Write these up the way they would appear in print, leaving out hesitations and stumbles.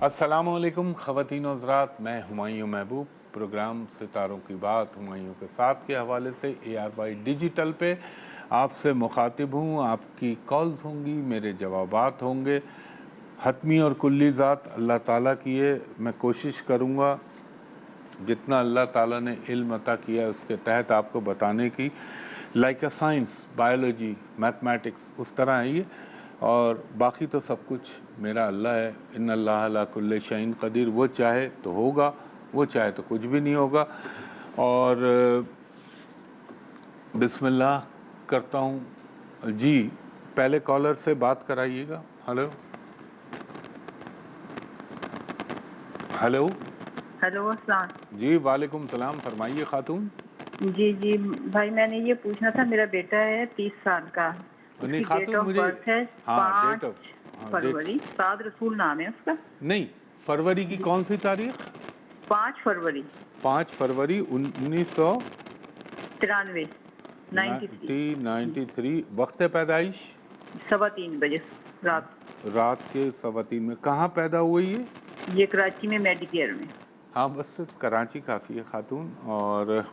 अस्सलाम वालेकुम ख़वातीन और हज़रात, मैं हुमायूं महबूब प्रोग्राम सितारों की बात हुमायूं के साथ के हवाले से ARY डिजिटल पे आपसे मुखातिब हूँ। आपकी कॉल्स होंगी, मेरे जवाबात होंगे। हतमी और कुल्ली ज़ात अल्लाह ताला की है। मैं कोशिश करूँगा जितना अल्लाह ताला ने इल्म अता किया उसके तहत आपको बताने की, like a science, biology, mathematics, उस तरह है ये। और बाकी तो सब कुछ मेरा अल्लाह है। इन्नल्लाह अला कुल्ली शैइन क़दीर। वो चाहे तो होगा, वो चाहे तो कुछ भी नहीं होगा। और बिस्मिल्लाह करता हूँ जी। पहले कॉलर से बात कराइएगा। हेलो हेलो हेलो अस्सलाम। जी, वालेकुम सलाम। फरमाइए खातून। जी जी भाई, मैंने ये पूछना था, मेरा बेटा है 30 साल का, नहीं उसकी डेट खातून, ऑफ मुझे बर्थ है हाँ, डेट 5 ऑफ, हाँ डेट। फरवरी। साद रसूल नाम है उसका। नहीं, फरवरी की जी, कौन सी तारीख? 5 फरवरी 5 फरवरी 93 93। 1993। वक्त पैदाइश 3:15 रात। रात के 3:15 में। कहाँ पैदा हुई ये? ये कराची में मेडिकेयर में। हाँ, बस सिर्फ कराची काफ़ी है खातून। और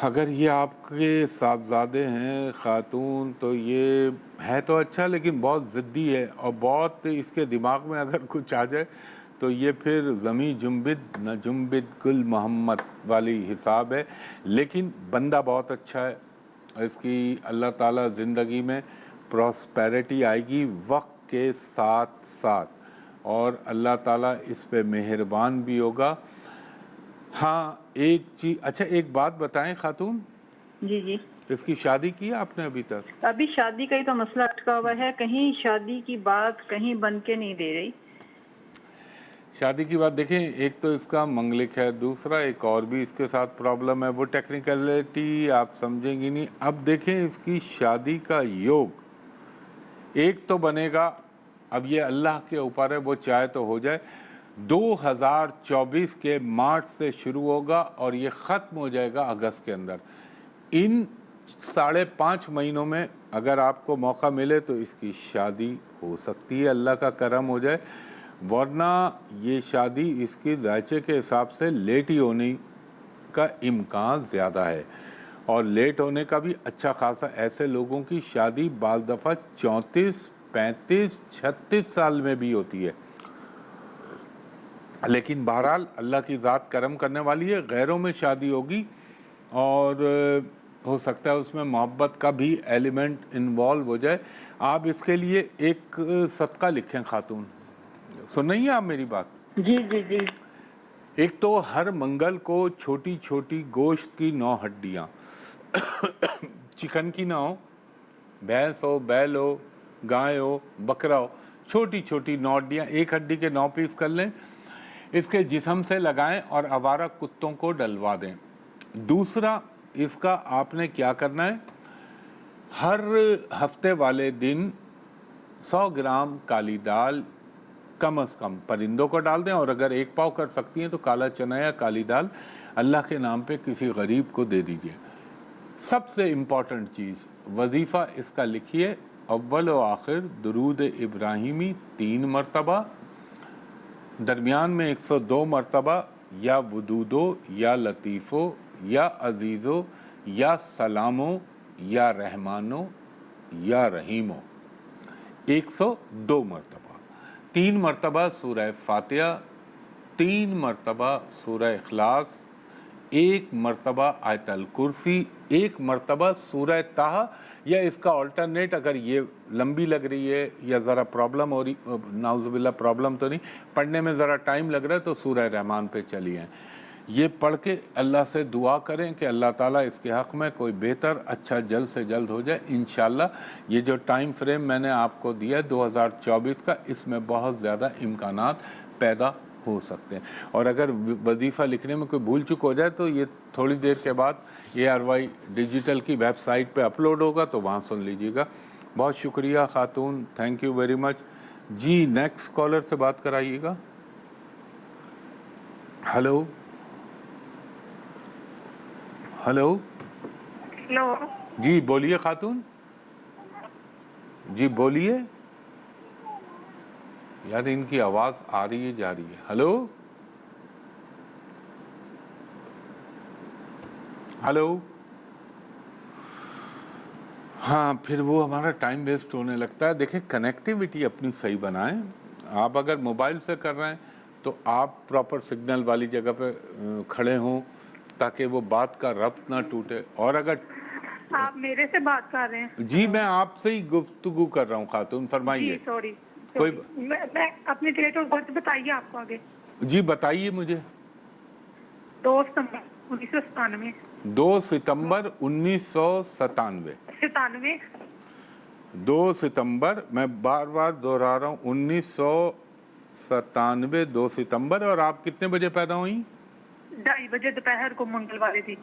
अगर ये आपके साहबजादे हैं खातून तो ये है तो अच्छा, लेकिन बहुत ज़िद्दी है और बहुत इसके दिमाग में अगर कुछ आ जाए तो ये फिर ज़मी जुम्बिद न जुम्बिद गुल मोहम्मद वाली हिसाब है। लेकिन बंदा बहुत अच्छा है। इसकी अल्लाह ताला ज़िंदगी में प्रॉस्पेरिटी आएगी वक्त के साथ साथ, और अल्लाह ताला इस पे मेहरबान भी होगा। हाँ, एक चीज, अच्छा एक बात बताएं खातून, जी जी। इसकी शादी की है आपने अभी तक? अभी शादी का ही तो मसला अटका हुआ है, कहीं शादी की बात कहीं बन के नहीं दे रही। शादी की बात देखें, एक तो इसका मंगलिक है, दूसरा एक और भी इसके साथ प्रॉब्लम है, वो टेक्निकलिटी आप समझेंगी नहीं। अब देखें इसकी शादी का योग, एक तो बनेगा, अब ये अल्लाह के ऊपर है, वो चाहे तो हो जाए। 2024 के मार्च से शुरू होगा और ये ख़त्म हो जाएगा अगस्त के अंदर। इन 5.5 महीनों में अगर आपको मौका मिले तो इसकी शादी हो सकती है, अल्लाह का करम हो जाए। वरना ये शादी इसकी ज़ायचे के हिसाब से लेट ही होने का इम्कान ज़्यादा है, और लेट होने का भी अच्छा खासा। ऐसे लोगों की शादी बाल दफ़ा 34, 35, 36 साल में भी होती है। लेकिन बहरहाल अल्लाह की ज़ात करम करने वाली है, गैरों में शादी होगी और हो सकता है उसमें मोहब्बत का भी एलिमेंट इन्वॉल्व हो जाए। आप इसके लिए एक सदका लिखें खातून। सुन रही हैं आप मेरी बात? जी जी जी। एक तो हर मंगल को छोटी छोटी गोश्त की 9 हड्डियाँ, चिकन की ना हो, भैंस हो, बैल हो, गाय हो, बकरा हो, छोटी छोटी 9 हड्डियाँ, एक हड्डी के 9 पीस कर लें, इसके जिस्म से लगाएं और आवारा कुत्तों को डलवा दें। दूसरा, इसका आपने क्या करना है, हर हफ्ते वाले दिन 100 ग्राम काली दाल कम से कम परिंदों को डाल दें, और अगर 1 पाव कर सकती हैं तो काला चना या काली दाल अल्लाह के नाम पे किसी गरीब को दे दीजिए। सबसे इम्पॉर्टेंट चीज़, वजीफ़ा इसका लिखिए, अव्वल व आखिर दुरूद इब्राहिमी 3 मरतबा, दरमियान में 102 मरतबा या वदूदो या लतीफ़ो या अज़ीज़ो या सलामो या रहमानो या रहीमो, 102 मरतबा। 3 मरतबा सूरह फातिहा, 3 मरतबा सूरह इखलास, 1 मरतबा आयतल कुर्सी, 1 मरतबा सूरह ताहा, या इसका अल्टरनेट, अगर ये लंबी लग रही है या ज़रा प्रॉब्लम हो रही, नाउज़ुबिल्लाह प्रॉब्लम तो नहीं, पढ़ने में ज़रा टाइम लग रहा है, तो सूरह रहमान पे चलिए। ये पढ़ के अल्लाह से दुआ करें कि अल्लाह ताला इसके हक़ में कोई बेहतर अच्छा जल्द से जल्द हो जाए इंशाअल्लाह। ये जो टाइम फ्रेम मैंने आपको दिया है 2024 का, इसमें बहुत ज़्यादा इम्कानात पैदा हो सकते हैं। और अगर वजीफ़ा लिखने में कोई भूल चूक हो जाए तो ये थोड़ी देर के बाद ARY डिजिटल की वेबसाइट पे अपलोड होगा, तो वहाँ सुन लीजिएगा। बहुत शुक्रिया खातून, थैंक यू वेरी मच जी। नेक्स्ट कॉलर से बात कराइएगा। हेलो हेलो हेलो जी, बोलिए खातून, जी बोलिए यार इनकी आवाज आ रही है जा रही है. Hello hello. हाँ, फिर वो हमारा टाइम वेस्ट होने लगता है. देखिए, कनेक्टिविटी अपनी सही बनाएं. आप अगर मोबाइल से कर रहे हैं तो आप प्रॉपर सिग्नल वाली जगह पे खड़े हों ताकि वो बात का रब्त ना टूटे. और अगर आप मेरे से बात कर रहे हैं? जी, मैं आपसे ही गुफ्तगू कर रहा हूँ खातून, जी फरमाइए. सॉरी कोई मैं अपनी डेट ऑफ बर्थ बताइए आपको आगे. जी बताइए मुझे. 2 सितंबर 1997. 2 सितंबर 1997. 97. 2 सितंबर, मैं बार बार दोहरा रहा हूँ, 1997, 2 सितंबर. और आप कितने बजे पैदा हुई? 2:30 बजे दोपहर को मंगलवार थी.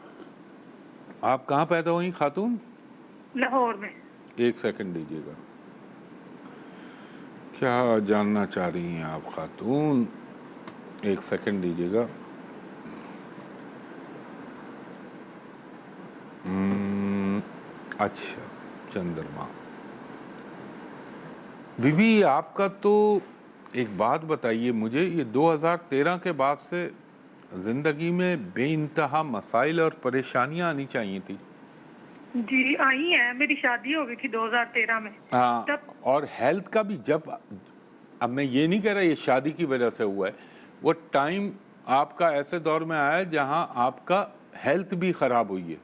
आप कहाँ पैदा हुई खातून? लाहौर में. एक सेकंड दीजिएगा. क्या जानना चाह रही हैं आप खातून? एक सेकंड दीजिएगा. अच्छा, चंद्रमा. बीबी, आपका तो एक बात बताइए मुझे, ये 2013 के बाद से जिंदगी में बेइंतहा मसाइल और परेशानियां आनी चाहिए थी. जी आई है. मेरी शादी हो गई थी 2013 में. हाँ, तब और हेल्थ का भी जब, अब मैं ये नहीं कह रहा ये शादी की वजह से हुआ है, वो टाइम आपका ऐसे दौर में आया है जहां आपका हेल्थ भी खराब हुई है.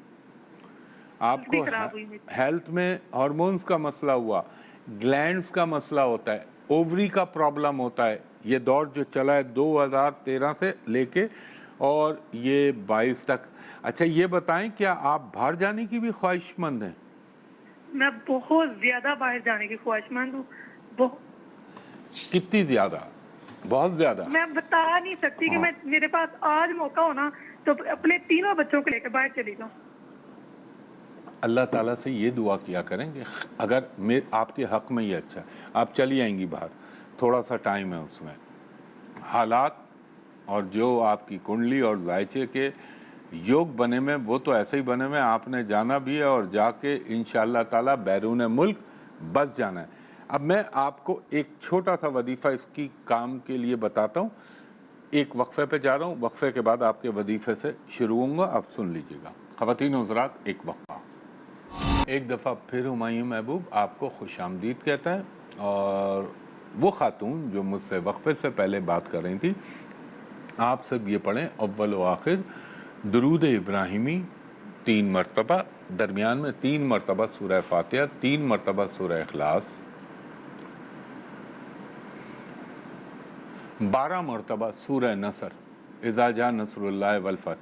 आपको खराब हुई मेरी. हेल्थ में हार्मोन्स का मसला हुआ, ग्लैंड्स का मसला होता है, ओवरी का प्रॉब्लम होता है. ये दौर जो चला है 2013 से लेके और ये 22 तक. अच्छा, ये बताएं, क्या आप बाहर जाने की भी ख्वाहिशमंद हैं? मैं बहुत ज्यादा बाहर जाने की ख्वाहिशमंद हूँ. कितनी ज्यादा? बहुत ज्यादा. मैं बता नहीं सकती कि मैं, मेरे पास आज मौका हो ना तो अपने तीनों बच्चों को लेकर बाहर चली जाऊँ. अल्लाह ताला से ये दुआ किया करें कि अगर आपके हक में ये अच्छा है, आप चली आएंगी बाहर. थोड़ा सा टाइम है उसमें. हालात और जो आपकी कुंडली और जायचे के योग बने में, वो तो ऐसे ही बने में. आपने जाना भी है और जाके इंशाअल्लाह ताला बैरून मुल्क बस जाना है. अब मैं आपको एक छोटा सा वजीफ़ा इसकी काम के लिए बताता हूँ. एक वक्फे पे जा रहा हूँ, वक्फे के बाद आपके वजीफ़े से शुरू होऊंगा. आप सुन लीजिएगा. ख़वातीन हज़रात, एक वक्फा. एक दफ़ा फिर हुमायूं महबूब आपको खुशामदीद कहता है. और वो खातून जो मुझसे वक्फे से पहले बात कर रही थी, आप सब ये पढ़ें अव्वल व आखिर दुरूद इब्राहिमी 3 मरतबा, दरमियान में 3 मरतबा सूरह फातिहा, 3 मरतबा सूरह इखलास, 12 मरतबा सूरह नसर, इज़ा जा नसरुल्लाह वल फतह,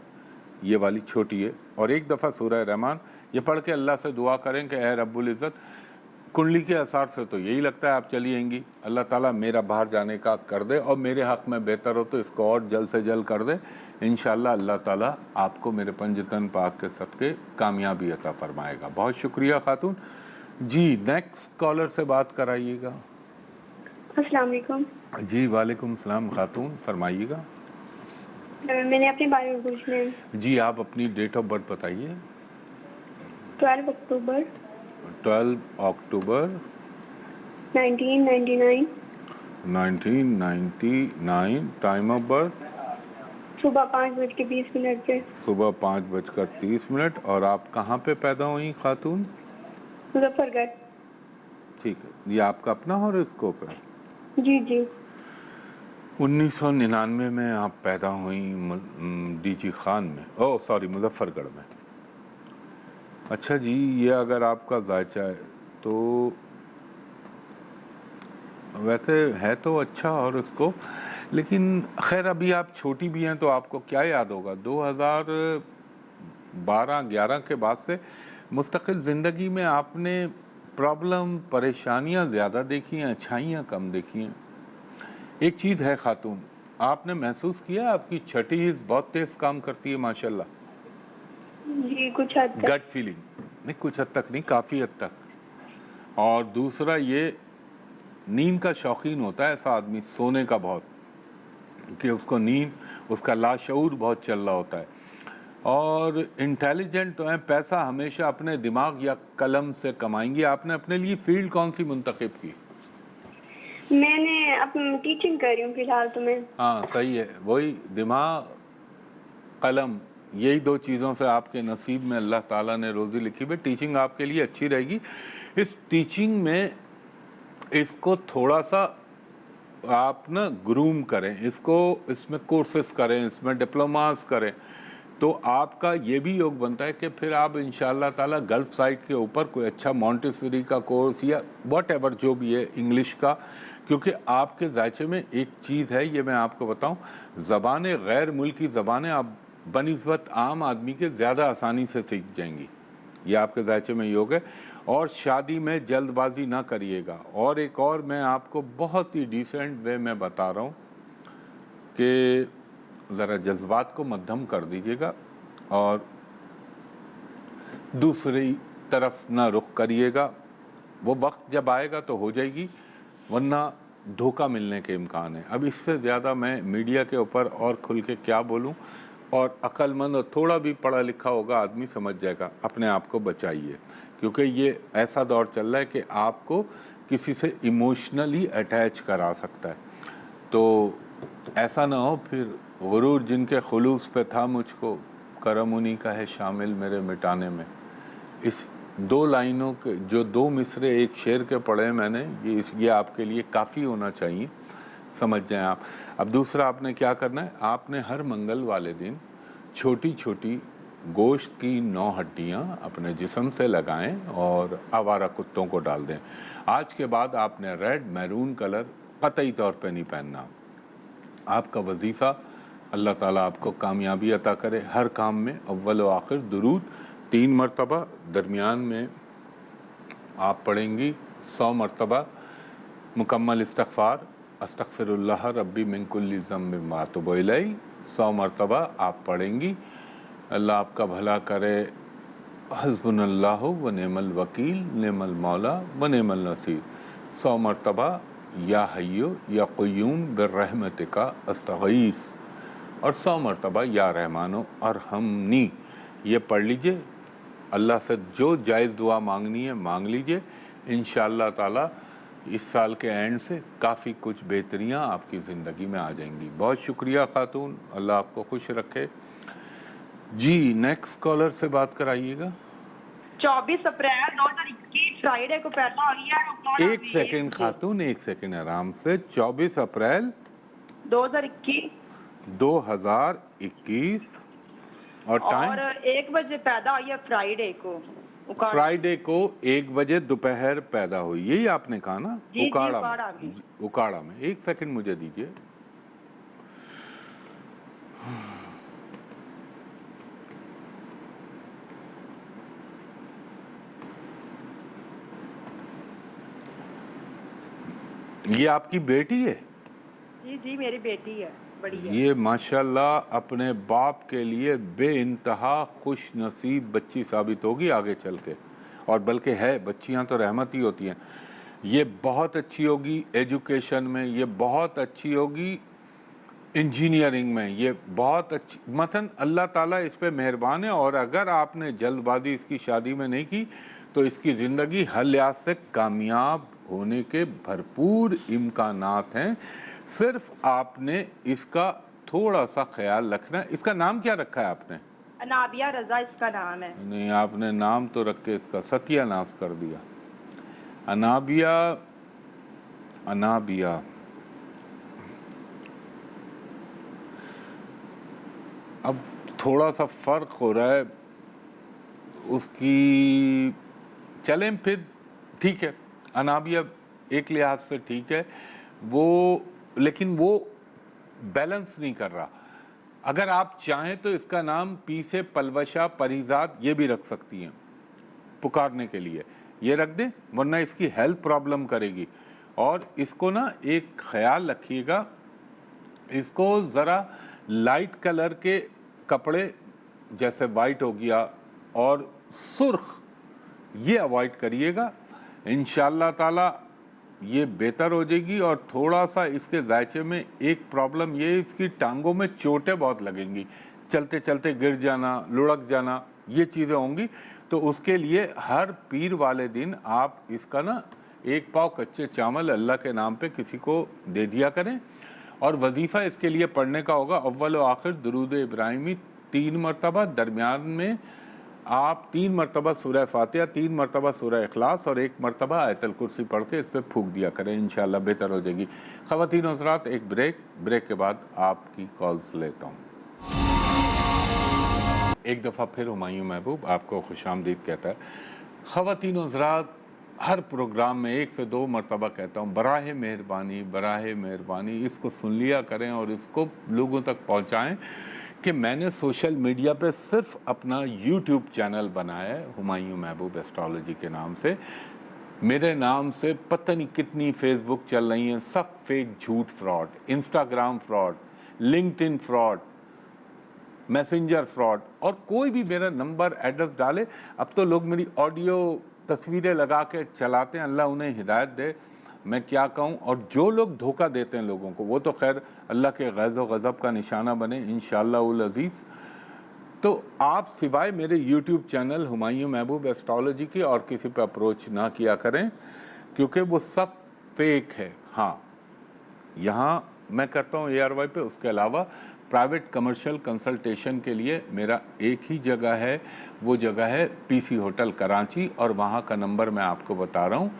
ये वाली छोटी है, और एक दफ़ा सूरह रहमान. ये पढ़ के अल्लाह से दुआ करें कि ए रब्बुल इज़्ज़त, कुंडली के असर से तो यही लगता है आप चली आएंगी. अल्लाह ताला मेरा बाहर जाने का कर दे और मेरे हक़ में बेहतर हो तो इसको और जल्द से जल्द कर दे. इंशाअल्लाह अल्लाह ताला आपको मेरे पंजतन पाक के सदक़े कामयाबी अता फरमाएगा. बहुत शुक्रिया खातून जी. नेक्स्ट कॉलर से बात कराइएगा. अस्सलाम वालेकुम. जी वालेकुम सलाम. खातून फरमाइएगा. मैंने अपने बारे में पूछना है. जी, आप अपनी डेट ऑफ बर्थ बताइए. 12 अक्टूबर 12 अक्टूबर 1999. 1999. टाइम ऑफ बर्थ सुबह 5:20 पे. सुबह 5:30. और आप कहाँ पे पैदा हुई खातून? मुजफ्फरगढ़. ठीक है, ये आपका अपना हॉरोस्कोप है? जी जी. 1999 में आप पैदा हुई डीजी खान में, ओह सॉरी, मुजफ्फरगढ़ में. अच्छा जी, ये अगर आपका जायचा है तो वैसे है तो अच्छा हॉरोस्कोप, लेकिन खैर अभी आप छोटी भी हैं तो आपको क्या याद होगा. 2012-11 के बाद से मुस्तकिल ज़िंदगी में आपने प्रॉब्लम, परेशानियां ज़्यादा देखी हैं, अच्छाइयां कम देखी हैं. एक चीज़ है खातून, आपने महसूस किया आपकी छठी हिस्स बहुत तेज़ काम करती है माशाल्लाह? जी कुछ हद तक. गट फीलिंग नहीं, कुछ हद तक नहीं, काफ़ी हद तक. और दूसरा ये, नींद का शौकीन होता है ऐसा आदमी, सोने का बहुत, कि उसको नींद, उसका लाशऊर बहुत चल रहा होता है. और इंटेलिजेंट तो है, पैसा हमेशा अपने दिमाग या कलम से कमाएंगी. आपने अपने लिए फील्ड कौन सी मुंतखब की? میں نے اپنی ٹیچنگ کر رہی ہوں فی الحال تو میں. ہاں صحیح ہے، وہی دماغ قلم یہی دو چیزوں سے آپ کے نصیب میں اللہ تعالیٰ نے روزی لکھی ہے. ٹیچنگ آپ کے لیے اچھی رہے گی. اس ٹیچنگ میں اس کو تھوڑا سا آپ نا گروم کریں، اس میں کورسز کریں، اس میں ڈپلوماز کریں، تو آپ کا یہ بھی یوگ بنتا ہے کہ پھر آپ انشاءاللہ تعالیٰ گلف سائٹ کے اوپر کوئی اچھا مونٹیسری کا کورس یا واٹ ایور جو بھی ہے انگلش کا، کیونکہ آپ کے ذائچے میں ایک چیز ہے، یہ میں آپ کو بتاؤں، زبانیں غیر ملکی زبانیں آپ بنسبت عام آدمی کے زیادہ آسانی سے سیکھ جائیں گی. یہ آپ کے ذائچے میں یوگ ہے. اور شادی میں جلد بازی نہ کریے گا. اور ایک اور میں آپ کو بہت ہی ڈیسنٹ وے میں بتا رہا ہوں کہ ذرا جذبات کو مدھم کر دیجیے گا اور دوسری طرف نہ رخ کریے گا. وہ وقت جب آئے گا تو ہو جائے گی، ورنہ دھوکہ ملنے کے امکان ہے. اب اس سے زیادہ میں میڈیا کے اوپر اور کھل کے کیا بولوں، اور عقل مند اور تھوڑا بھی پڑھا لکھا ہوگا آدمی سمجھ جائے گا. اپنے آپ کو بچائیے، کیونکہ یہ ایسا دور چل رہا ہے کہ آپ کو کسی سے ایموشنلی اٹیچ کرا سکتا ہے. تو ایسا نہ ہو پھر غرور جن کے خلوص پہ تھا مجھ کو، کرم انہی کا ہے شامل میرے مٹانے میں. اس دو لائنوں کے جو دو مصرے ایک شعر کے پڑھے میں نے، یہ آپ کے لیے کافی ہونا چاہیے، سمجھ جائیں آپ. اب دوسرا آپ نے کیا کرنا ہے، آپ نے ہر منگل والے دن چھوٹی چھوٹی گوشت کی 9 ہڈیاں اپنے جسم سے لگائیں اور آوارہ کتوں کو ڈال دیں. آج کے بعد آپ نے ریڈ میرون کلر قطعی طور پہ نہیں پہننا. آپ کا وظیفہ، اللہ تعالیٰ آپ کو کامیابی عطا کرے ہر کام میں. اول و آخر درود 3 مرتبہ، درمیان میں آپ پڑھیں گی 100 مرتبہ مکمل استغفار، استغفر اللہ ربی من کل ذنب واتوب الیہ. 100 مرتبہ آپ پڑھیں گی. اللہ آپ کا بھلا کرے. حسبنا اللہ و نعم الوکیل، نعم المولا و نعم النصیر. 100 مرتبہ یا حیو یا قیوم برحمتک استغیث، اور 100 مرتبہ یا رحمانو ارحمنی. یہ پڑھ لیجئے. اللہ سے جو جائز دعا مانگنی ہے مانگ لیجئے. انشاءاللہ تعالیٰ اس سال کے اینڈ سے کافی کچھ بہتریاں آپ کی زندگی میں آ جائیں گی. بہت شکریہ خاتون، اللہ آپ کو خوش رکھے. جی نیکسٹ کالر سے بات کرائیے گا. 24 اپریل 2021 فرائیڈے کو پیدا ہوئی ہے. ایک سیکنڈ خاتون، ایک سیکنڈ آرام سے. 24 اپریل 2021 اور ٹائم 1 بجے پیدا ہوئی ہے فرائیڈے کو. فرائیڈے کو 1 بجے دوپہر پیدا ہوئی. یہی آپ نے کہا نا؟ جی اکاڑا میں. ایک سیکنڈ مجھے دیجیے. یہ آپ کی بیٹی ہے؟ جی میری بیٹی ہے، بڑی ہے. یہ ماشاءاللہ اپنے باپ کے لیے بے انتہا خوش نصیب بچی ثابت ہوگی آگے چل کے. اور بلکہ ہے، بچیاں تو رحمت ہی ہوتی ہیں. یہ بہت اچھی ہوگی ایجوکیشن میں، یہ بہت اچھی ہوگی انجینئرنگ میں، یہ بہت اچھی. مثلا اللہ تعالیٰ اس پہ مہربان ہے. اور اگر آپ نے جلد بازی اس کی شادی میں نہیں کی تو اس کی زندگی ہر لحاظ سے کامیاب ہونے کے بھرپور امکانات ہیں. صرف آپ نے اس کا تھوڑا سا خیال رکھنا ہے. اس کا نام کیا رکھا ہے آپ نے؟ انابیہ رضا اس کا نام ہے. نہیں، آپ نے نام تو رکھ کے اس کا ستیہ ناش کر دیا. انابیہ اب تھوڑا سا فرق ہو رہا ہے اس کی. چلیں پھر ٹھیک ہے، انابیہ ایک لحاظ سے ٹھیک ہے وہ، لیکن وہ بیلنس نہیں کر رہا. اگر آپ چاہیں تو اس کا نام پی سے پلوشا پریزاد یہ بھی رکھ سکتی ہیں پکارنے کے لیے. یہ رکھ دیں، ورنہ اس کی ہیلتھ پرابلم کرے گی. اور اس کو نا ایک خیال رکھیے گا، اس کو ذرا لائٹ کلر کے کپڑے جیسے وائٹ ہو گیا اور سرخ، یہ اوائڈ کریے گا. انشاءاللہ تعالی یہ بہتر ہو جائے گی. اور تھوڑا سا اس کے ذائچے میں ایک پرابلم یہ ہے، اس کی ٹانگوں میں چوٹیں بہت لگیں گی، چلتے چلتے گر جانا، لڑک جانا، یہ چیزیں ہوں گی. تو اس کے لیے ہر پیر والے دن آپ اس کا نا 1 पाव कच्चे चावल अल्लाह के नाम पे किसी को दे दिया करें। और वजीफ़ा इसके लिए पढ़ने का होगा अव्वल व आखिर दुरूद इब्राहिमी 3 मरतबा, दरमियान में आप 3 मरतबा सूरह फातिहा, 3 मरतबा सूरह इखलास और 1 मरतबा आयतल कुर्सी पढ़ के इस पर फूंक दिया करें, इंशाअल्लाह बेहतर हो जाएगी। ख़वातीन हज़रात, एक ब्रेक के बाद आपकी कॉल्स लेता हूँ। एक दफ़ा फिर हुमायूं महबूब आपको खुशामदीद कहता है। ख़वातीन हज़रात, हर प्रोग्राम में 1 से 2 मरतबा कहता हूँ, बराहे मेहरबानी इसको सुन लिया करें और इसको लोगों तक पहुँचाएँ कि मैंने सोशल मीडिया पे सिर्फ अपना यूट्यूब चैनल बनाया है हुमायूं महबूब एस्ट्रोलॉजी के नाम से। मेरे नाम से पता नहीं कितनी फेसबुक चल रही हैं, सब फेक झूठ fraud, Instagram fraud, LinkedIn fraud, messenger fraud, और कोई भी मेरा नंबर एड्रेस डाले। अब तो लोग मेरी ऑडियो तस्वीरें लगा के चलाते हैं, अल्लाह उन्हें हिदायत दे, मैं क्या कहूँ। और जो लोग धोखा देते हैं लोगों को, वो तो खैर अल्लाह के ग़ज़ब व ग़ज़ब का निशाना बने इंशाअल्लाहुल अज़ीज़। तो आप सिवाय मेरे यूट्यूब चैनल हुमायूं महबूब एस्ट्रोलॉजी की और किसी पे अप्रोच ना किया करें, क्योंकि वो सब फेक है। हाँ, यहाँ मैं करता हूँ ARY पे, उसके अलावा प्राइवेट कमर्शियल कंसल्टेशन के लिए मेरा एक ही जगह है, वो जगह है PC होटल कराची, और वहाँ का नंबर मैं आपको बता रहा हूँ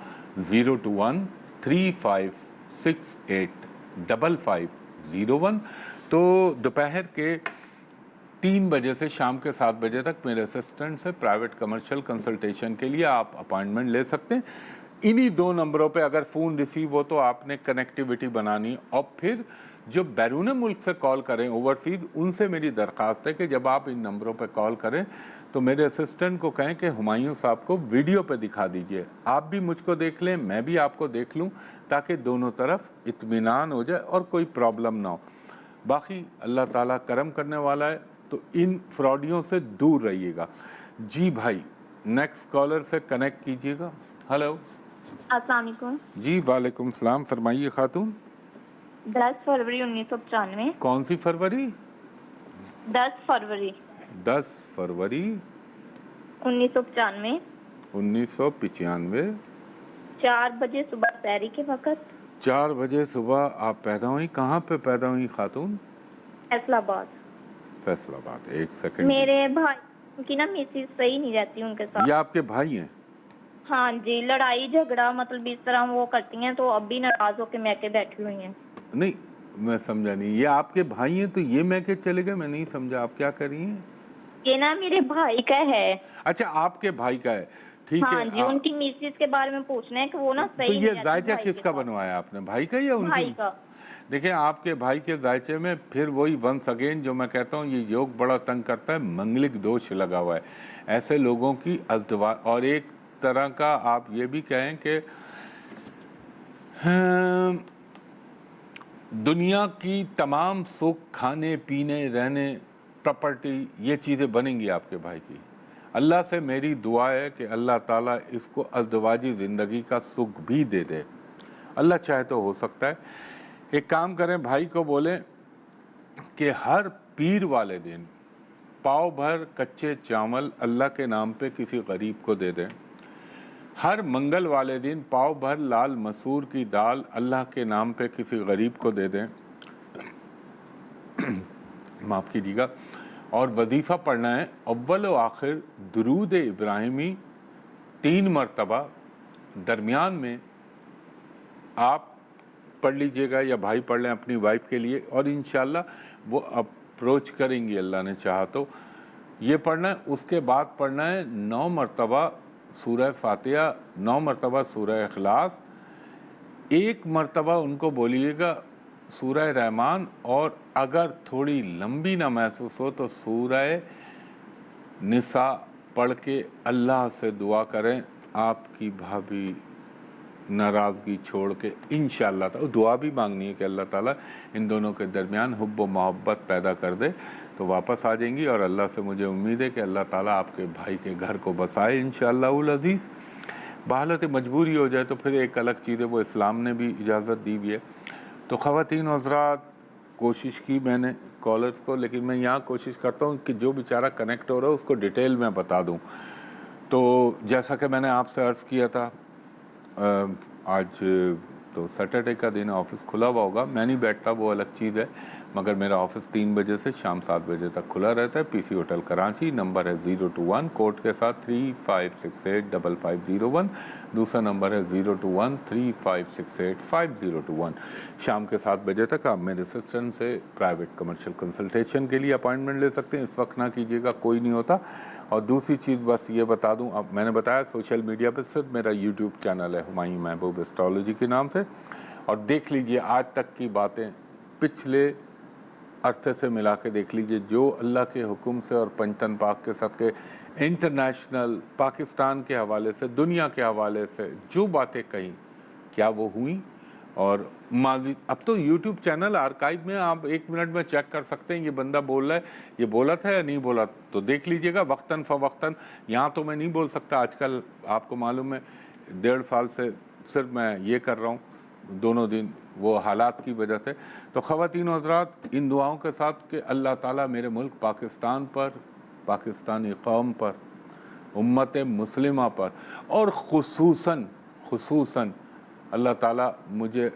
021-3568-5501। तो दोपहर के 3 बजे से शाम के 7 बजे तक मेरे असिस्टेंट से प्राइवेट कमर्शियल कंसल्टेशन के लिए आप अपॉइंटमेंट ले सकते हैं। इन्हीं 2 नंबरों पे अगर फ़ोन रिसीव हो तो आपने कनेक्टिविटी बनानी। और फिर जो बैरून मुल्क से कॉल करें, ओवरसीज़, उनसे मेरी दरख्वास्त है कि जब आप इन नंबरों पे कॉल करें तो मेरे असिस्टेंट को कहें कि हुमायूं साहब को वीडियो पे दिखा दीजिए, आप भी मुझको देख लें, मैं भी आपको देख लूँ, ताकि दोनों तरफ इत्मीनान हो जाए और कोई प्रॉब्लम ना हो। बाकी अल्लाह ताला करम करने वाला है, तो इन फ्रॉडियों से दूर रहिएगा। जी भाई, नेक्स्ट कॉलर से कनेक्ट कीजिएगा। हेलो, अस्सलाम वालेकुम। जी वालेकुम सलाम, फरमाइए खातून। 10 फरवरी 1995। कौन सी फरवरी? 10 फरवरी 1995। 1995। 4 बजे सुबह सहरी के वक्त। 4 बजे सुबह आप पैदा हुई। कहाँ पे पैदा हुई खातून? फैसलाबाद। फैसलाबाद। एक सेकंड। मेरे भाई की ना मिसेज सही नहीं रहती उनके साथ। ये आपके भाई हैं? हाँ जी, लड़ाई झगड़ा मतलब इस तरह वो करती हैं, तो अब भी नाराज होकर मैके बैठी हुई हैं। नहीं, मैं समझा नहीं। ये आपके भाई हैं तो ये मैके चले गए? मैं नहीं समझा, आप क्या कर रही हैं? ये ना मेरे भाई का है। अच्छा, आपके भाई का है, ठीक हाँ है। जी, उनकी मिसेज के बारे में पूछना है कि वो ना सही तो नहीं ये रहती जायचा भाई किसका के साथ। बनवाया आपने, भाई का या उनकी? भाई का। देखिए, आपके भाई के जायचे में फिर वही वंस अगेन जो मैं कहता हूँ, ये योग बड़ा तंग करता है, मंगलिक दोष लगा हुआ है। ऐसे लोगों की अज़दवा, और एक तरह का आप ये भी कहें कि दुनिया की तमाम सुख, खाने पीने, रहने, प्रॉपर्टी, ये चीज़ें बनेंगी आपके भाई की। अल्लाह से मेरी दुआ है कि अल्लाह ताला इसको अज़दवाजी ज़िंदगी का सुख भी दे दे। अल्लाह चाहे तो हो सकता है। एक काम करें, भाई को बोलें कि हर पीर वाले दिन पाव भर कच्चे चावल अल्लाह के नाम पे किसी गरीब को दे दें। हर मंगल वाले दिन पाव भर लाल मसूर की दाल अल्लाह के नाम पे किसी गरीब को दे दें। माफ़ कीजिएगा। और वजीफ़ा पढ़ना है अव्वल व आखिर दुरूद इब्राहिमी 3 मरतबा, दरमियान में आप पढ़ लीजिएगा या भाई पढ़ लें अपनी वाइफ के लिए, और इंशाअल्लाह वो अप्रोच करेंगी अल्लाह ने चाहा तो। ये पढ़ना है। उसके बाद पढ़ना है 9 मरतबा सूरह फातिहा, 9 मरतबा सूरह इखलास, 1 मरतबा उनको बोलिएगा सूरह रहमान, और अगर थोड़ी लंबी ना महसूस हो तो सूरह निसा पढ़ के अल्लाह से दुआ करें आपकी भाभी नाराज़गी छोड़ के इंशाअल्लाह। तो दुआ भी मांगनी है कि अल्लाह ताला इन दोनों के दरमियान हुब्ब व मोहब्बत पैदा कर दे, तो वापस आ जाएंगी। और अल्लाह से मुझे उम्मीद है कि अल्लाह ताला आपके भाई के घर को बसाए इंशाअल्लाहुल अज़ीज़। बहालत मजबूरी हो जाए तो फिर एक अलग चीज़ है, वो इस्लाम ने भी इजाज़त दी हुई है। तो ख़वातीन हज़रात, कोशिश की मैंने कॉलर्स को, लेकिन मैं यहाँ कोशिश करता हूँ कि जो बेचारा कनेक्ट हो रहा है उसको डिटेल में बता दूँ। तो जैसा कि मैंने आपसे अर्ज़ किया था, आज तो सैटरडे का दिन ऑफिस खुला हुआ होगा, मैं नहीं बैठता, वो अलग चीज़ है, मगर मेरा ऑफिस 3 बजे से शाम 7 बजे तक खुला रहता है। पीसी होटल कराची, नंबर है 021 कोड के साथ 35685501, दूसरा नंबर है 02135685021। शाम के 7 बजे तक आप मेरे असिस्टेंट से प्राइवेट कमर्शियल कंसल्टेशन के लिए अपॉइंटमेंट ले सकते हैं। इस वक्त ना कीजिएगा, कोई नहीं होता। और दूसरी चीज़ बस ये बता दूं, अब मैंने बताया सोशल मीडिया पे सिर्फ मेरा यूट्यूब चैनल है हुमायूं महबूब एस्ट्रोलॉजी के नाम से, और देख लीजिए आज तक की बातें पिछले अरसे से मिला के देख लीजिए, जो अल्लाह के हुक्म से और पंचतन पाक के सदक़े इंटरनेशनल पाकिस्तान के हवाले से, दुनिया के हवाले से जो बातें कहीं, क्या वो हुई। और माजी अब तो यूट्यूब चैनल आर्काइव में आप 1 मिनट में चेक कर सकते हैं, ये बंदा बोल रहा है, ये बोला था या नहीं बोला, तो देख लीजिएगा वक्तन फ़वक्तन। यहाँ तो मैं नहीं बोल सकता, आजकल आपको मालूम है 1.5 साल से सिर्फ मैं ये कर रहा हूँ, दोनों दिन वो हालात की वजह से। तो ख़वातीन और हज़रात, इन दुआओं के साथ कि अल्लाह ताला मेरे मुल्क पाकिस्तान पर, पाकिस्तानी कौम पर, उम्मत मुस्लिमा पर, और ख़ुसूसन अल्लाह ताला मुझे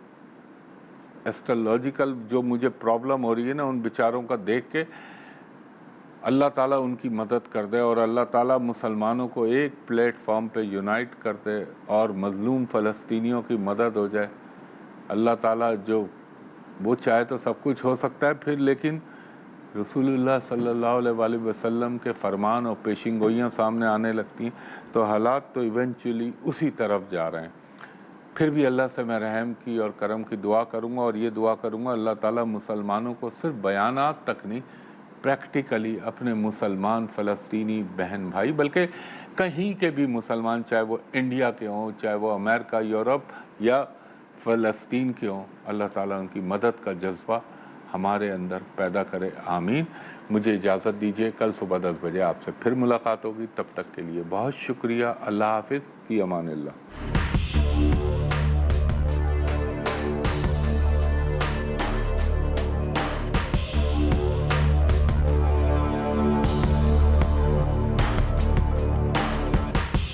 एस्ट्रोलॉजिकल जो मुझे प्रॉब्लम हो रही है ना, उन बेचारों का देख के अल्लाह ताला उनकी मदद कर दे, और अल्लाह ताला मुसलमानों को एक प्लेटफॉर्म पे यूनाइट कर दे, और मज़लूम फ़लस्तीनियों की मदद हो जाए। अल्लाह ताला जो वो चाहे तो सब कुछ हो सकता है फिर, लेकिन रसूलुल्लाह सल्लल्लाहु अलैहि वसल्लम के फरमान और पेशिंगोइयाँ सामने आने लगती हैं, तो हालात तो इवेंचुअली उसी तरफ जा रहे हैं। फिर भी अल्लाह से मैं रहम की और करम की दुआ करूँगा, और ये दुआ करूँगा अल्लाह ताला मुसलमानों को सिर्फ बयानात तक नहीं, प्रैक्टिकली अपने मुसलमान फ़लस्तीनी बहन भाई, बल्कि कहीं के भी मुसलमान, चाहे वो इंडिया के हों, चाहे वो अमेरिका, यूरोप या फ़लस्तीन के हों, अल्लाह ताला उनकी मदद का जज्बा हमारे अंदर पैदा करे, आमीन। मुझे इजाज़त दीजिए, कल सुबह 10 बजे आपसे फिर मुलाकात होगी। तब तक के लिए बहुत शुक्रिया। अल्लाह हाफ़िज़, फ़ी अमानिल्लाह।